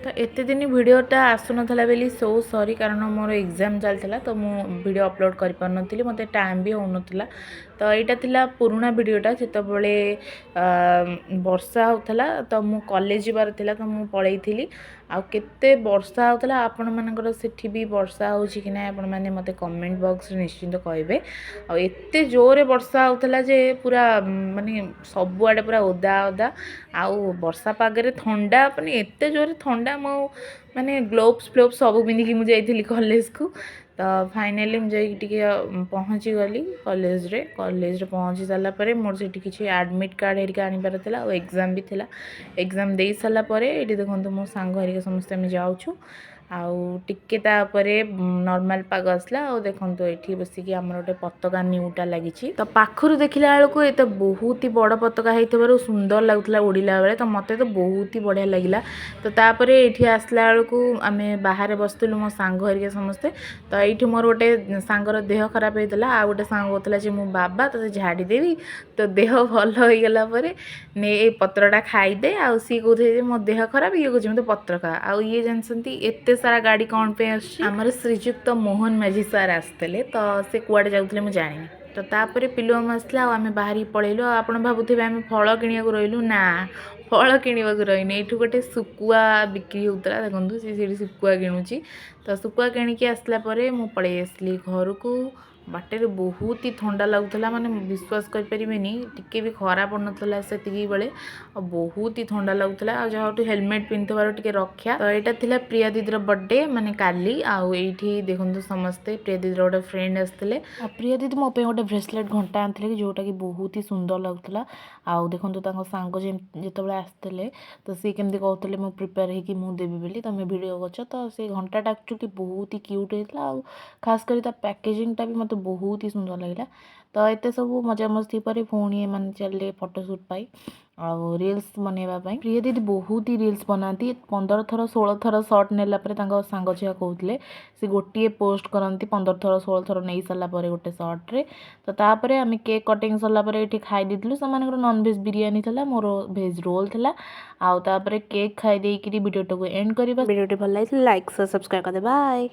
तो एते दिन वीडियोटा आसुनथला बेली सो सॉरी कारण मोर एग्जाम चलता तो मु वीडियो अपलोड कर पार नथिली मते टाइम भी होनथला। तो यहाँ थिला पुराना वीडियोटा जितेबले वर्षा होता तो मु कॉलेज जीवार थिला तो मु पळेइथिली आ केते वर्षा होता आपण मानकर सेठी भी वर्षा होची कि ना आपण माने मते कमेंट बॉक्स रे निश्चिंत कहबे। आ एते जोरे वर्षा होता जे पूरा माने सबुआडे पूरा ओदा ओदा आउ वर्षा पागरे थंडा माने एते जोरे थंडा मो माने ग्लोव्स फ्लोव्स सब पिंधिकी मु जाइथिली कॉलेज को। तो फाइनाली मुझे टिके पहुँची गली कॉलेज रे पहुँची सारा पर मोर से किसी एडमिट कार्ड हेरिका आनिबार थिला और एग्जाम भी थिला। एग्जाम दे सारा पर ये देखो मो सांग हेरिका समस्ते आम जाऊँ आउ टिके तापरे नॉर्मल पाग आसला और देखो ये बसिकी आम गोटे पताका न्यूटा लगी तो पाखर देखला बेलू ये तो बहुत ही बड़ पताका होता सुंदर लगुला उड़िला बेले तो मत तो बहुत ही बढ़िया लगिला। तो तापर ये आसला बेलू आम बाहर बसलु मो सांग हेरिका समस्ते। तो ये मोर गोटे सांगर देह खराब होता आ गोटे सांग कहला मो बाबा तो झाड़ीदेवी तो देह भल हो गला ने ये पत्रटा खाईदे आ सी कहते मो देह खराब ये कहते मत पत्र खा आ ये जानते एत सारा गाड़ी कौन पे आमर श्रीजुक्त मोहन माझी सार आसते तो से कुआड़े जाऊे मुझे जानी। तो तापर पिलुआम आसला आम बाहरी पलैलु आप भावुथे आम फल किणा रही ना फल किणवा रही ये गोटे सुकुआ बिक्री होता देखो सी सुकुआ किणुची। तो सुकुआ किणिकी आसला मु पलि आसली घर को बाटे बहुत ही थंडा लगुला माने विश्वास करें टिके भी खरा पड़ना से बेले बहुत ही थंडा लगुला जहाँ हेलमेट पिंधवार टे रक्षा। तो यहाँ थिला प्रिया दीदी बर्थडे माने काली आउ ये देखो समस्ते प्रिया दीदी गोटे फ्रेंड आसते प्रिया दीदी मो गोटे ब्रेसलेट घंटा आनते जोटा कि बहुत ही सुंदर लगुला। आउ देखो सांग जिते आसते तो सी केमती कहते मुझे प्रिपेयर होगी मुझे देवी बोली तुम वीडियो कर तो से घंटाटा एक्चुअली बहुत ही क्यूट होता है खास कर पैकेजिंगटा भी मतलब बहुत ही सुंदर लगे। तो ये सब मजामस्ती पर पुणी मैंने चले फोटोशूट पाई आउ रील्स बनवाई प्रिय दीदी बहुत ही रील्स बनाती 15 थर 16 थर सर्ट नेला सांग झिया कहते से गोटे पोस्ट करती 15 थर 16 थर नहीं सारापर गोटे सर्ट्रे। तो तापर आम केक कटिंग सारापर ये खाई देलु से नॉनवेज बिरियानी था मोर भेज रोल था आउ तापर केक खाई वीडियोटा को एंड करवा। वीडियो भल लगे लाइक सब्सक्राइब कर दे बाय।